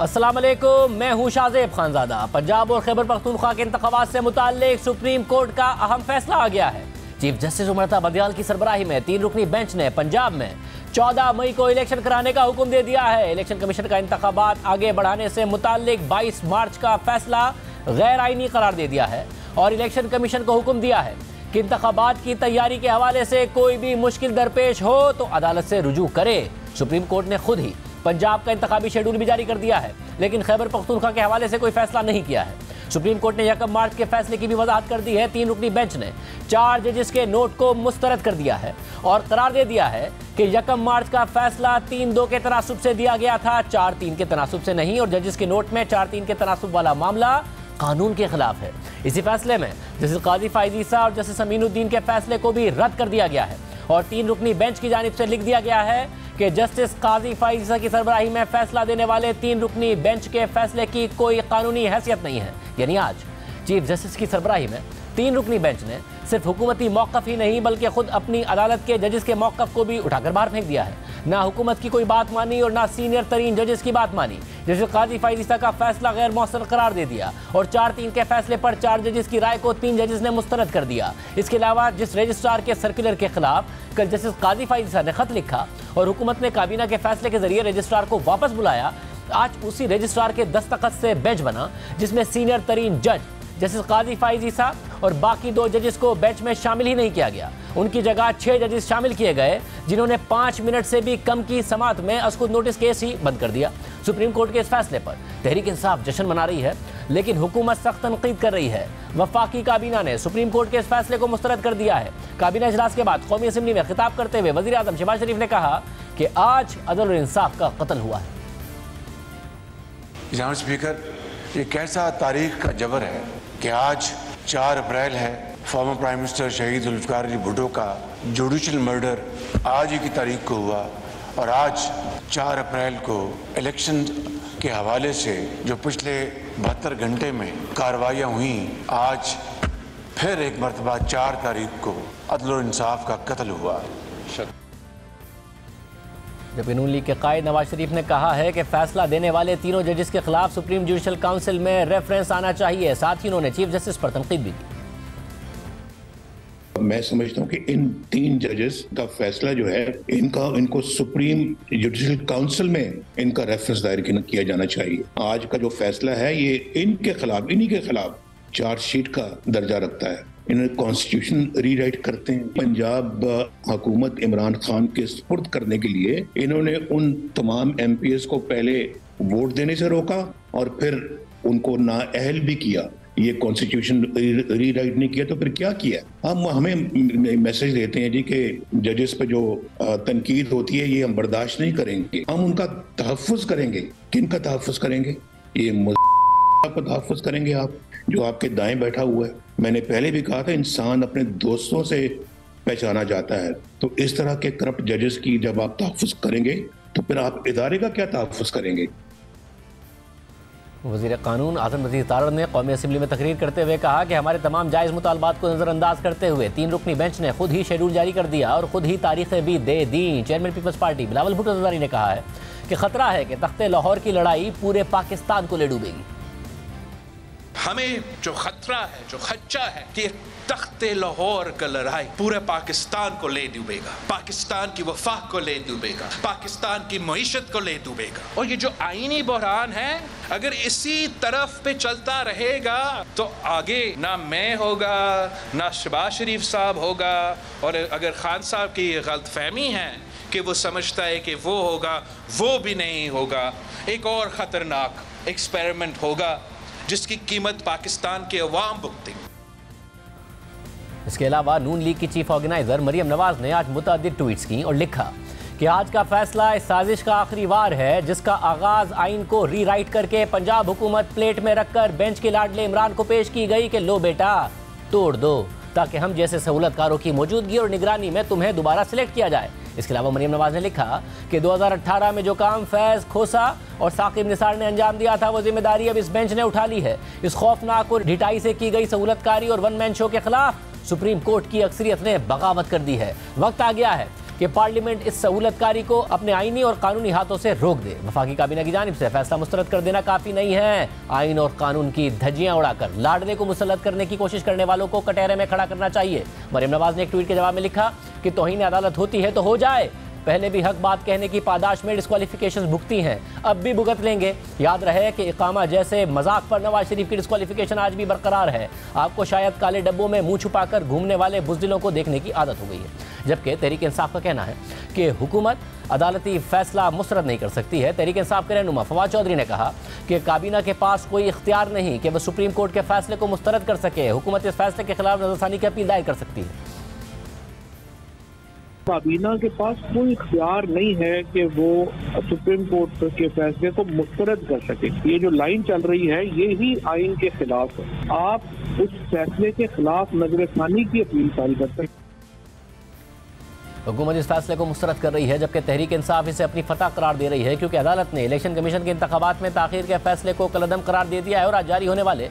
अस्सलाम वालेकुम, मैं हूँ शाहजेब खानजादा। पंजाब और खैबर पख्तूनख्वा के इंतखाबात से मुताल्लिक सुप्रीम कोर्ट का अहम फैसला आ गया है। चीफ जस्टिस उमरता बदियाल की सरबराही में 3 रुकनी बेंच ने पंजाब में 14 मई को इलेक्शन कराने का हुक्म दे दिया है। इलेक्शन कमीशन का इंतखाबात आगे बढ़ाने से मुताल्लिक 22 मार्च का फैसला गैर आईनी करार दे दिया है और इलेक्शन कमीशन को हुक्म दिया है कि इंतखाबात की तैयारी के हवाले से कोई भी मुश्किल दरपेश हो तो अदालत से रुजू करे। सुप्रीम कोर्ट ने खुद ही पंजाब का इंतखाबी शेड्यूल भी जारी कर दिया है, लेकिन खैबर पख्तूनख्वा के हवाले से कोई फैसला नहीं किया है। सुप्रीम कोर्ट ने 1 मार्च के फैसले की भी वजाहत कर दी है। 3 रुकनी बेंच ने 4 जजेस के नोट को मुस्तरद कर दिया है और करार दे दिया है कि 1 मार्च का फैसला 3-2 के तनासुब से दिया गया था, 4-3 के तनासुब से नहीं, और जजेस के नोट में 4-3 के तनासुब वाला मामला कानून के खिलाफ है। इसी फैसले में जस्टिस काजी फाइज ईसा और जस्टिस अमीनुद्दीन के फैसले को भी रद्द कर दिया गया है और 3 रुकनी बेंच की जानिब से लिख दिया गया है कि जस्टिस काजी फाइज ईसा की सरबराही में फैसला देने वाले 3 रुकनी बेंच के फैसले की कोई कानूनी हैसियत नहीं है। यानी आज चीफ जस्टिस की सरबराही में 3 रुकनी बेंच ने सिर्फ हुकूमती मौक़िफ़ ही नहीं बल्कि खुद अपनी अदालत के जजेस के मौक़िफ़ को भी उठाकर बाहर फेंक दिया है। ना हुकूमत की कोई बात मानी और ना सीनियर तरीन जजेस की बात मानी। जैसे काजी फाइज ईसा का फैसला गैर मौसर करार दे दिया और 4-3 के फैसले पर 4 जजेस की राय को 3 जजेस ने मुस्तरद कर दिया। इसके अलावा जिस रजिस्ट्रार के सर्कुलर के खिलाफ कल जस्टिस काजी फाइज ईसा ने खत लिखा और हुकूमत ने काबीना के फैसले के जरिए रजिस्ट्रार को वापस बुलाया, आज उसी रजिस्ट्रार के दस्तखत से बेंच बना जिसमें सीनियर तरीन जज जस्टिस काजी फाइज ईसा और बाकी 2 जजेस को बेंच में शामिल ही नहीं किया गया। उनकी जगह 6 जजेस शामिल किए गए जिन्होंने 5 मिनट से भी कम की समाअत में अस्कुद नोटिस केस ही बंद कर दिया। सुप्रीम कोर्ट के इस फैसले पर तहरीक इंसाफ जश्न मना रही है, लेकिन हुकूमत सख्त तनकीद कर रही है। वफाकी काबीना ने सुप्रीम कोर्ट के इस फैसले को मुस्तरद कर दिया है। काबीना इजलास के बाद कौमी असम्बली में खिताब करते हुए वज़ीर आज़म शहबाज शरीफ ने कहा कि आज अदल और इंसाफ का कत्ल हुआ है। जनाब स्पीकर, ये कैसा तारीख का जबर है कि आज 4 अप्रैल है, फॉर्मर प्राइम मिनिस्टर शहीद जुल्फ़िकार अली भुट्टो का जुडिशल मर्डर आज ही की तारीख को हुआ और आज 4 अप्रैल को इलेक्शन के हवाले से जो पिछले 72 घंटे में कार्रवाइयाँ हुई, आज फिर एक मरतबा 4 तारीख को अदल और इंसाफ का कत्ल हुआ। जबकि नून लीग के कायद नवाज शरीफ ने कहा है कि फैसला देने वाले तीनों जजेस के खिलाफ सुप्रीम जुडिशल काउंसिल में रेफरेंस आना चाहिए। साथ ही उन्होंने चीफ जस्टिस पर तनकीद भी की। मैं समझता हूँ कि इन 3 जजेस का फैसला जो है इनको सुप्रीम जुडिशल काउंसिल में इनका रेफरेंस दायर किया जाना चाहिए। आज का जो फैसला है ये इन्हीं के खिलाफ चार्जशीट का दर्जा रखता है। इन्होंने कॉन्स्टिट्यूशन रीराइट करते हैं। पंजाब हुकूमत इमरान खान के सुपुर्द करने के लिए इन्होंने उन तमाम MPs को पहले वोट देने से रोका और फिर उनको नाअहल भी किया। ये कॉन्स्टिट्यूशन रीराइट नहीं किया तो फिर क्या किया? हम हमें मैसेज देते हैं जी कि जजेस पे जो तनकीद होती है ये हम बर्दाश्त नहीं करेंगे, हम उनका तहफ़्फ़ुज़ करेंगे। किन का तहफ़्फ़ुज़ करेंगे? ये का तहफ़्फ़ुज़ करेंगे आप, जो आपके दाएं बैठा हुआ है। मैंने पहले भी कहा था इंसान अपने दोस्तों से पहचाना जाता है, तो इस तरह के करप्ट जजेस की जब आप तहफ़्फ़ुज़ करेंगे तो फिर आप इदारे का क्या तहफ़्फ़ुज़ करेंगे? वज़ीर कानून आज़म नज़ीर तारड़ ने कौमी असम्बली में तकरीर करते हुए कहा कि हमारे तमाम जायज़ मुतालबात को नज़रअंदाज करते हुए 3 रुकनी बेंच ने खुद ही शेड्यूल जारी कर दिया और खुद ही तारीखें भी दे दी। चेयरमैन पीपल्स पार्टी बिलावल भुट्टो ज़रदारी ने कहा है कि खतरा है कि तख्ते लाहौर की लड़ाई पूरे पाकिस्तान को ले डूबेगी। हमें जो खतरा है, जो खदशा है कि तख्ते लाहौर का लड़ाई पूरे पाकिस्तान को ले डूबेगा, पाकिस्तान की वफा को ले डूबेगा, पाकिस्तान की मईशत को ले डूबेगा। और ये जो आईनी बहरान है अगर इसी तरफ पे चलता रहेगा तो आगे ना मैं होगा ना शहबाज शरीफ साहब होगा। और अगर खान साहब की गलतफहमी है कि वो समझता है कि वो होगा, वो भी नहीं होगा। एक और ख़तरनाक एक्सपेरिमेंट होगा जिसकी कीमत पाकिस्तान के अवाम भुगतेंगे। इसके अलावा नून लीग की चीफ ऑर्गेनाइजर मरियम नवाज ने आज मुतअद्दिद ट्वीट्स की और लिखा कि आज का फैसला इस साजिश का आखिरी वार है जिसका आगाज आइन को रीराइट करके पंजाब हुकूमत प्लेट में रखकर बेंच के लाडले इमरान को पेश की गई कि लो बेटा तोड़ दो ताकि हम जैसे सहूलतकारों की मौजूदगी और निगरानी में तुम्हें दोबारा सिलेक्ट किया जाए। इसके अलावा मरियम नवाज ने लिखा कि 2018 में जो काम फैज़ खोसा और साकिब निसार ने अंजाम दिया था वो जिम्मेदारी अब इस बेंच ने उठा ली है। इस खौफनाक और ढिठाई से की गई सहूलतकारी और वन मैन शो के खिलाफ सुप्रीम कोर्ट की अक्सरियत ने बगावत कर दी है। वक्त आ गया है कि पार्लियामेंट इस सहूलतकारी को अपने आईनी और कानूनी हाथों से रोक दे। वफाकी काबीना की जानिब से फैसला मुस्तरद कर देना काफी नहीं है। आइन और कानून की धज्जियां उड़ाकर लाडले को मुसल्लत करने की कोशिश करने वालों को कटहरे में खड़ा करना चाहिए। मरियम नवाज ने एक ट्वीट के जवाब में लिखा कि तौहीन अदालत होती है तो हो जाए, पहले भी हक बात कहने की पादाश में डिस्क्वालिफिकेशन भुगती हैं, अब भी भुगत लेंगे। याद रहे कि इकामा जैसे मजाक पर नवाज शरीफ की डिस्क्वालिफिकेशन आज भी बरकरार है। आपको शायद काले डब्बों में मुंह छुपाकर घूमने वाले बुज़दिलों को देखने की आदत हो गई है, जबकि तहरीक इंसाफ का कहना है कि हुकूमत अदालती फैसला मुस्तरद नहीं कर सकती है। तहरीक इंसाफ के रहनुमा फवाद चौधरी ने कहा कि काबीना के पास कोई इख्तियार नहीं कि वह सुप्रीम कोर्ट के फैसले को मुस्तरद कर सके। हुकूमत इस फैसले के खिलाफ नजरसानी की अपील दायर कर सकती है। काबीना के पास कोई इख्तियार नहीं है कि वो सुप्रीम कोर्ट के फैसले को मुस्तरद कर सके। ये जो लाइन चल रही है ये ही आइन के खिलाफ है। आप उस फैसले के खिलाफ नजरसानी की अपील जारी कर सकते हैं। हुकूमत इस फैसले को मुस्तरद कर रही है, जबकि तहरीक इंसाफ इसे अपनी फतह करार दे रही है, क्योंकि अदालत ने इलेक्शन कमीशन के इंतखाबात में ताखीर के फैसले को कलअदम करार दे दिया है और आज जारी होने वाले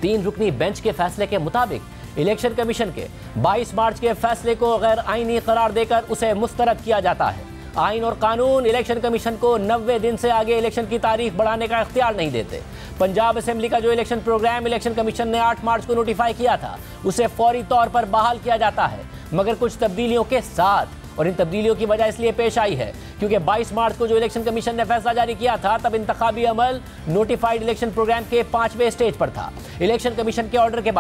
3 रुकनी बेंच के फैसले के मुताबिक इलेक्शन कमीशन के 22 मार्च के फैसले को गैर आईनी करार देकर उसे मुस्तरद किया जाता है। आइन और कानून इलेक्शन कमीशन को 90 दिन से आगे इलेक्शन की तारीख बढ़ाने का इख्तियार नहीं देते। पंजाब असेंबली का जो इलेक्शन प्रोग्राम इलेक्शन कमीशन ने 8 मार्च को नोटिफाई किया था, उसे फौरी तौर पर बहाल किया जाता है, मगर कुछ तब्दीलियों के साथ। और इन तब्दीलियों की वजह इसलिए पेश आई है क्योंकि 22 मार्च को जो इलेक्शन कमीशन ने फैसला जारी किया था, तब इंतखाबी अमल नोटिफाइड इलेक्शन प्रोग्राम के 5वें स्टेज पर था। इलेक्शन कमीशन के ऑर्डर के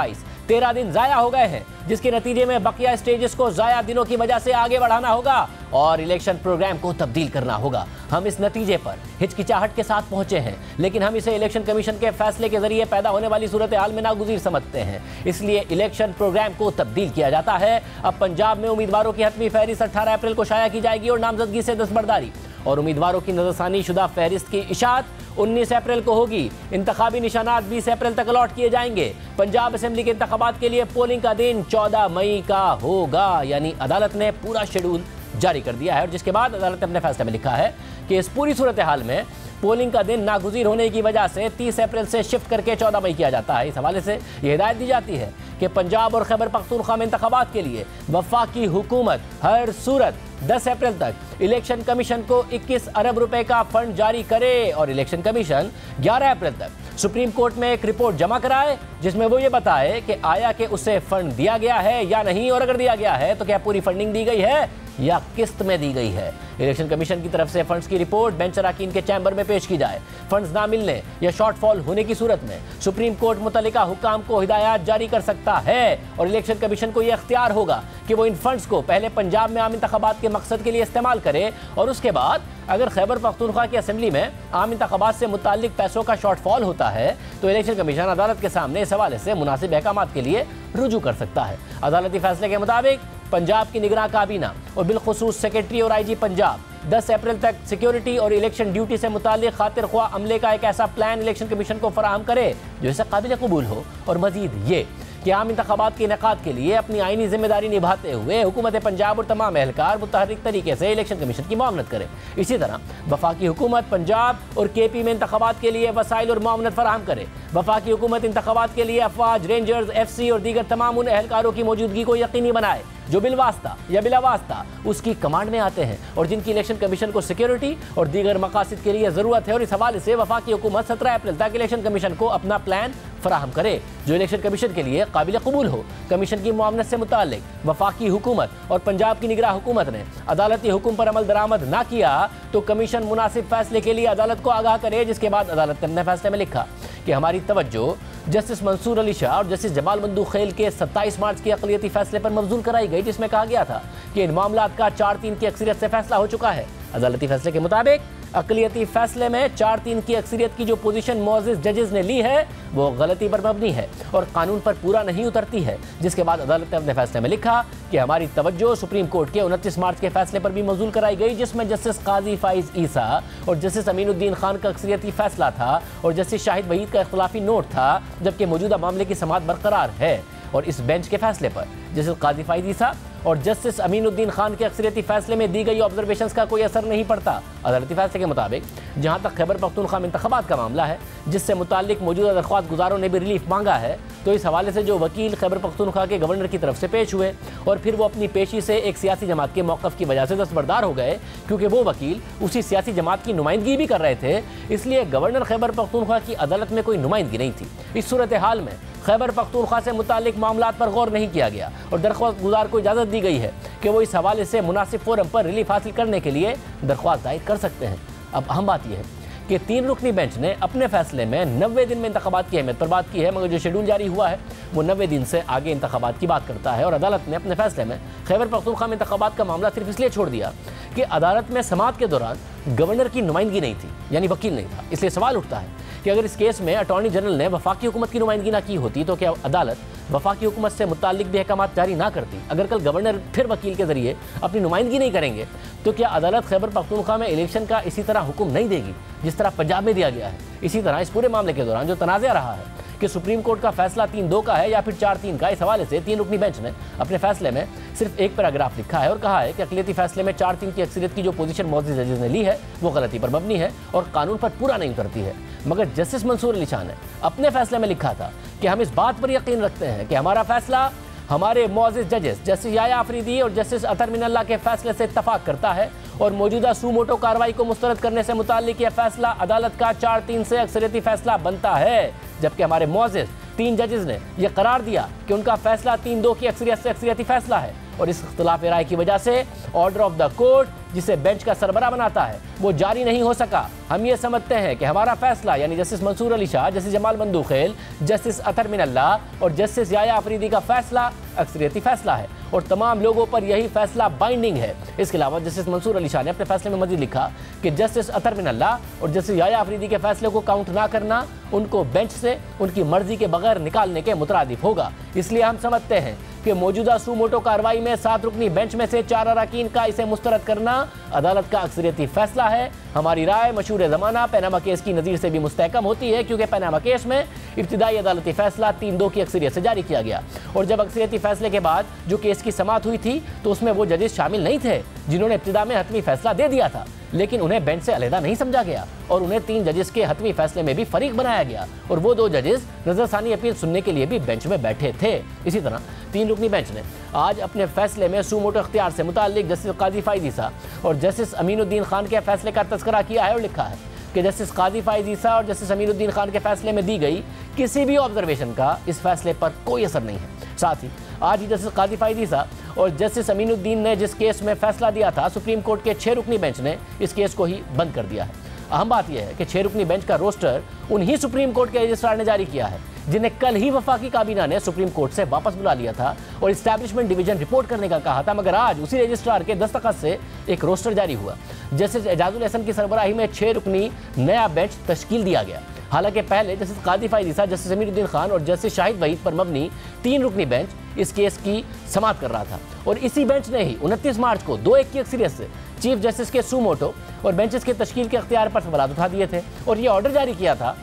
13 दिन जाया हो गए हैं, जिसके नतीजे में बकिया स्टेजेस को जाया दिनों की वजह से आगे बढ़ाना होगा और इलेक्शन प्रोग्राम को तब्दील करना होगा। हम इस नतीजे पर हिचकिचाहट के साथ पहुंचे हैं, लेकिन हम इसे इलेक्शन कमीशन के फैसले के जरिए पैदा होने वाली सूरत हाल में नागुज़ीर समझते हैं, इसलिए इलेक्शन प्रोग्राम को तब्दील किया जाता है। अब पंजाब में उम्मीदवारों की हतमी फहरिस्त 18 अप्रैल को शाया की जाएगी और नामजदगी से दस्तबरदारी और उम्मीदवारों की नजरसानी शुदा फहरिस्त की इशाअत 19 अप्रैल को होगी। इंतखाबी निशानात 20 अप्रैल तक अलॉट किए जाएंगे। पंजाब असेंबली के इंतखाबात के लिए पोलिंग का दिन 14 मई का होगा, यानी अदालत ने पूरा शेड्यूल जारी कर दिया है। और जिसके बाद अदालत ने अपने फैसले में लिखा है कि इस पूरी सूरत हाल में पोलिंग का दिन नागुज़ीर होने की वजह से 30 अप्रैल से शिफ्ट करके 14 मई किया जाता है। इस हवाले से यह हिदायत दी जाती है कि पंजाब और खैबर पख्तूनख्वा में इंतखाबात के लिए वफाकी हुकूमत हर सूरत 10 अप्रैल तक इलेक्शन कमीशन को 21 अरब रुपए का फंड जारी करे और इलेक्शन कमीशन 11 अप्रैल तक सुप्रीम कोर्ट में एक रिपोर्ट जमा कराए, जिसमें वो ये बताए कि आया कि उसे फंड दिया गया है या नहीं, और अगर दिया गया है तो क्या पूरी फंडिंग दी गई है या किस्त में दी गई है। इलेक्शन कमीशन की तरफ से फंड्स की रिपोर्ट बेंच अराकीन के चैम्बर में पेश की जाए। फंड्स ना मिलने या शॉर्टफॉल होने की सूरत में सुप्रीम कोर्ट मुतल्लिका हुकाम को हिदायत जारी कर सकता है और इलेक्शन कमीशन को यह अख्तियार होगा कि वो इन फंड्स को पहले पंजाब में आम इंतखाबात के मकसद के लिए इस्तेमाल करे और उसके बाद अगर खैबर पख्तूनख्वा की असेंबली में आम इंतखाबात से मुताल्लिक पैसों का शॉर्टफॉल होता है तो इलेक्शन कमीशन अदालत के सामने इस हवाले से मुनासिब अहकामात के लिए रुजू कर सकता है। अदालती फैसले के मुताबिक पंजाब की निगरान काबीना और बिलखुसूस सेक्रेटरी और IG पंजाब 10 अप्रैल तक सिक्योरिटी और इलेक्शन ड्यूटी से मुताल्लिक खातिर ख्वाह अमले का एक ऐसा प्लान इलेक्शन कमीशन को फराहम करे जो इसे काबिल कबूल हो और मजीद ये कि आम इंतखाबात के इनेकाद के लिए अपनी आईनी जिम्मेदारी निभाते हुए हुकूमत पंजाब और तमाम एहलकार मुतहर्रिक तरीके से इलेक्शन कमीशन की मुआवनत करे। इसी तरह वफाकी हुकूमत पंजाब और KP में इंतखाबात के लिए वसाइल और मुआवनत फराहम करे। वफाकी हुकूमत इंतखाबात के लिए अफवाज, रेंजर्स, FC और दीगर तमाम उन एहलकारों की मौजूदगी को यकीनी बनाए जो बिलवास्ता या बिलावास्ता उसकी कमांड में आते हैं और जिनकी इलेक्शन कमीशन को सिक्योरिटी और दीगर मकासद के लिए ज़रूरत है। और इस हवाले से वफाकी हुकूमत 17 अप्रैल तक इलेक्शन कमीशन को अपना प्लान फराहम करे जो इलेक्शन कमीशन के लिए काबिल कबूल हो। कमीशन की मुआवनत से मुताल्लिक वफाकी हुकूमत और पंजाब की निगरान हुकूमत ने अदालती हुक्म पर अमल दरामद ना किया तो कमीशन मुनासिब फैसले के लिए अदालत को आगाह करे। जिसके बाद अदालत ने अपने फैसले में लिखा कि हमारी तवज्जो जस्टिस मंसूर अली शाह और जस्टिस जमाल मंदू खेल के 27 मार्च के अक़लियती फैसले पर मबजूल कराई गई, जिसमें कहा गया था कि इन मामलात का 4-3 की अक्सरियत से फैसला हो चुका है। अदालती फैसले के मुताबिक अक़लियती फैसले में 4-3 की अक्सरियत की जो पोजीशन मोअज़्ज़िज़ जजेस ने ली है वो गलती पर मबनी है और कानून पर पूरा नहीं उतरती है। जिसके बाद अदालत ने अपने फैसले में लिखा कि हमारी तवज्जो सुप्रीम कोर्ट के 29 मार्च के फैसले पर भी मबजूल कराई गई, जिसमें जस्टिस काजी फाइज ईसा और जस्टिस अमीनुद्दीन खान का अक्सरियती फैसला था और जस्टिस शाहिद वहीद का इख्तिलाफी नोट था, जबकि मौजूदा मामले की समाअत बरकरार है। और इस बेंच के फैसले पर जस्टिस काजी फाइज ईसा और जस्टिस अमीनुद्दीन खान के अक्सरियती फैसले में दी गई ऑब्जर्वेशंस का कोई असर नहीं पड़ता। अदालती फैसले के मुताबिक जहां तक खैबर पख्तूनख्वा में इंतखाबात का मामला है, जिससे मुताल्लिक मौजूदा दरख्वास्त गुजारों ने भी रिलीफ मांगा है, तो इस हवाले से जो वकील खैबर पख्तूनख्वा के गवर्नर की तरफ से पेश हुए और फिर वो अपनी पेशी से एक सियासी जमात के मौक़िफ़ की वजह से दस्तबरदार हो गए, क्योंकि वो वकील उसी सियासी जमात की नुमाइंदगी भी कर रहे थे, इसलिए गवर्नर खैबर पख्तूनख्वा की अदालत में कोई नुमाइंदगी नहीं थी। इस सूरत हाल में खैबर पख्तूनख्वा से मुताल्लिक मामलात पर गौर नहीं किया गया और दरख्वास्त गुजार को इजाज़त दी गई है कि वो इस हवाले से मुनासिब फोरम पर रिलीफ हासिल करने के लिए दरख्वास्त दायर कर सकते हैं। अब अहम बात यह है कि 3 रुकनी बेंच ने अपने फैसले में 90 दिन में इंतखाबात की अहमियत पर बात की है, मगर जो शेड्यूल जारी हुआ है वो 90 दिन से आगे इंतखाबात की बात करता है। और अदालत ने अपने फैसले में खैबर पख्तूनख्वा में इंतखाबात का मामला सिर्फ इसलिए छोड़ दिया कि अदालत में समाअत के दौरान गवर्नर की नुमाइंदगी नहीं थी, यानी वकील नहीं था। इसलिए सवाल उठता है कि अगर इस केस में अटॉर्नी जनरल ने वफाकी हुकूमत की नुमाइंदगी ना की होती तो क्या अदालत वफाकी हुकूमत से मुताल्लिक भी अहकाम जारी ना करती? अगर कल गवर्नर फिर वकील के जरिए अपनी नुमाइंदगी नहीं करेंगे तो क्या अदालत खैबर पख्तूनख्वा में इलेक्शन का इसी तरह हुक्म नहीं देगी जिस तरह पंजाब में दिया गया है? इसी तरह इस पूरे मामले के दौरान जो तनाज़ा रहा है कि सुप्रीम कोर्ट का फैसला 3-2 का है या फिर 4-3 का, इस हवाले से 3 रुकनी बेंच ने अपने फैसले में सिर्फ एक पैराग्राफ लिखा है और कहा है कि अक़लियती फैसले में 4-3 की अक्सरियत की जो पोजीशन मौजूद जजेस ने ली है वो गलती पर मबनी है और कानून पर पूरा नहीं उतरती है। मगर जस्टिस मंसूर अली शाह ने अपने फैसले में लिखा था कि हम इस बात पर यकीन रखते हैं कि हमारा फैसला हमारे मौजूद जजेस जस्टिस याया अफरीदी और जस्टिस अतर मिनल्ला के फैसले से इत्तफाक करता है और मौजूदा सूमोटो कार्रवाई को मुस्तरद करने से मुताल्लिक यह फैसला अदालत का 4-3 से अक्सरियती फैसला बनता है। जबकि हमारे मौजूद 3 जजेस ने यह करार दिया कि उनका फैसला 3-2 की अक्सरियत से अक्सरियती फैसला है और इस इख्तिलाफ राय की वजह से ऑर्डर ऑफ द कोर्ट, जिसे बेंच का सरबराह बनाता है, वो जारी नहीं हो सका। हम ये समझते हैं कि हमारा फैसला यानी justice Mansoor Ali Shah, justice Jamal Mandokhel, justice Athar Minallah और जस्टिस याया अफरीदी का फैसला अक्सरियती फैसला है और तमाम लोगों पर यही फैसला बाइंडिंग है। इसके अलावा जस्टिस मंसूर अली शाह ने अपने फैसले में मजीद लिखा कि जस्टिस अतर मिनल्ला और जस्टिस याया अफरीदी के फैसले को काउंट ना करना उनको बेंच से उनकी मर्जी के बगैर निकालने के मुतरादिफ होगा। इसलिए हम समझते हैं कि मौजूदा सूमोटो कार्रवाई में 7 रुकनी बेंच में से 4 अराकीन का इसे मुस्तरद करना अदालत का अक्सरियती फैसला है। हमारी राय मशहूर ज़माना पनामा केस की नज़ीर से भी मुस्तहकम होती है, क्योंकि पनामा केस में इब्तिदाई अदालती फैसला 3-2 की अक्सरियत से जारी किया गया और जब अक्सरियती फैसले के बाद जो केस की समाअत हुई थी तो उसमें वो जजेस शामिल नहीं थे जिन्होंने इब्तिदा में हतमी फैसला दे दिया था, लेकिन उन्हें बेंच से अलहदा नहीं समझा गया और उन्हें 3 जजेस के हतमी फैसले में भी फरीक बनाया गया और वो 2 जजेस नजरसानी अपील सुनने के लिए भी बेंच में बैठे थे। इसी तरह 3 रुकनी बेंच ने आज अपने फैसले में सूमोटो इख्तियार से मुताल्लिक जस्टिस काजी फाइज ईसा और जस्टिस अमीनुद्दीन खान के फैसले का तज़किरा किया है और लिखा है कि जस्टिस काजी फाइज ईसा और जस्टिस अमीनुद्दीन खान के फैसले में दी गई किसी भी ऑब्जर्वेशन का इस फैसले पर कोई असर नहीं है। साथ ही आज ही जस्टिस काजी फाइज ईसा और जस्टिस अमीनुद्दीन ने जिस केस में फैसला दिया था, सुप्रीम कोर्ट के 6 रुकनी बेंच ने इस केस को ही बंद कर दिया है। अहम बात यह है कि 6 रुकनी बेंच का रोस्टर उन्हीं सुप्रीम कोर्ट के रजिस्ट्रार ने जारी किया है जिन्हें कल ही वफाकी काबीना ने सुप्रीम कोर्ट से वापस बुला लिया था और इस्टेब्लिशमेंट डिवीजन रिपोर्ट करने का कहा था, मगर आज उसी रजिस्ट्रार के दस्तखत से एक रोस्टर जारी हुआ। जस्टिस एजाजुल हसन की सरबराही में 6 रुकनी नया बेंच तश्कील दिया गया। हालांकि पहले जस्टिस काजी फाइज ईसा, जस्टिस अमीनुद्दीन खान और जस्टिस शाहिद वहीद पर मबनी 3 रुकनी बेंच इस केस की समाअत कर रहा था और इसी बेंच ने ही 29 मार्च को 2-1 की अक्सरियत से चीफ जस्टिस के सूमोटो और बेंचेस के तश्कील के अख्तियार पर सवाल उठा दिए थे और ये ऑर्डर जारी किया था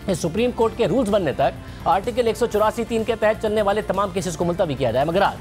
कि सुप्रीम कोर्ट के रूल्स बनने तक आर्टिकल 184(3) के तहत चलने वाले तमाम केसेस को मुलतवी किया जाए। मगर आज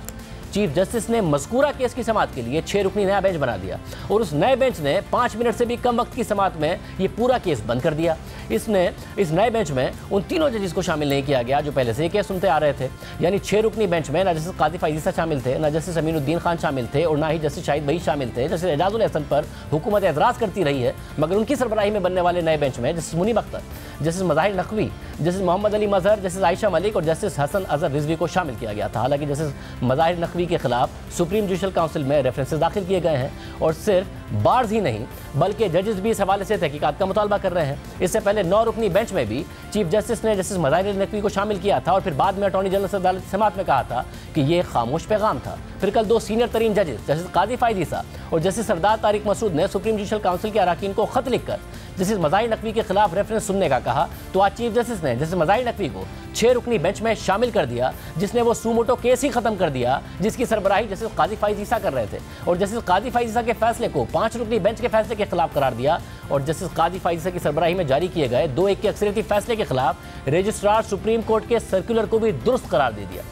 चीफ जस्टिस ने मज़कूरा केस की समाअत के लिए 6 रुकनी नया बेंच बना दिया और उस नए बेंच ने 5 मिनट से भी कम वक्त की समाअत में ये पूरा केस बंद कर दिया। इस नए बेंच में उन तीनों जजेस को शामिल नहीं किया गया जो पहले से ये केस सुनते आ रहे थे, यानी 6 रुकनी बेंच में ना जस्टिस काजी फाइज ईसा शामिल थे, ना जस्टिस अमीनुद्दीन खान शामिल थे और ना ही जस्टिस शाहिद वहीद शामिल थे। जस्टिस एजाजुल हसन पर हुकूमत एतराज़ करती रही है, मगर उनकी सरबराही में बनने वाले नए बेंच में justice Munib Akhtar, justice Mazahar Naqvi, justice Muhammad Ali Mazhar, justice Ayesha Malik और जस्टिस हसन अजहर रिजवी को शामिल किया गया था। हालांकि जस्टिस मज़ाहिर नकवी के खिलाफ सुप्रीम जुडिशल काउंसिल में रेफरेंसेस दाखिल किए गए हैं और सिर्फ बार्स ही नहीं बल्कि जजेस भी इस हवाले से तहकीकात का मुतालबा कर रहे हैं। इससे पहले 9 रुकनी बेंच में भी चीफ जस्टिस ने जस्टिस मज़ाहिर नकवी को शामिल किया था और फिर बाद में अटॉर्नी जनरल से अदालत की समाअत में कहा था कि ये खामोश पैगाम था। फिर कल 2 सीनियर तरीन जजेस जस्टिस काजी फाइज ईसा और जस्टिस सरदार तारिक मसूद ने सुप्रीम जुडिशल काउंसिल के अराकीन को खत लिखकर जस्टिस मज़ाहिर नकवी के खिलाफ रेफरेंस सुनने का कहा, तो आज चीफ जस्टिस ने जस्टिस मज़ाहिर नकवी को 6 रुकनी बेंच में शामिल कर दिया, जिसने वो सूमोटो केस ही खत्म कर दिया जिसकी सरबराही जस्टिस काजी फाइज ईसा कर रहे थे और जस्टिस काजी फाइज ईसा के फैसले को 5 रुकनी बेंच के फैसले के खिलाफ करार दिया और जस्टिस काजी फाइज ईसा की सरबराही में जारी किए गए 2-1 के अक्सरियती फैसले के खिलाफ रजिस्ट्रार सुप्रीम कोर्ट के सर्कुलर को भी दुरुस्त करार दे दिया।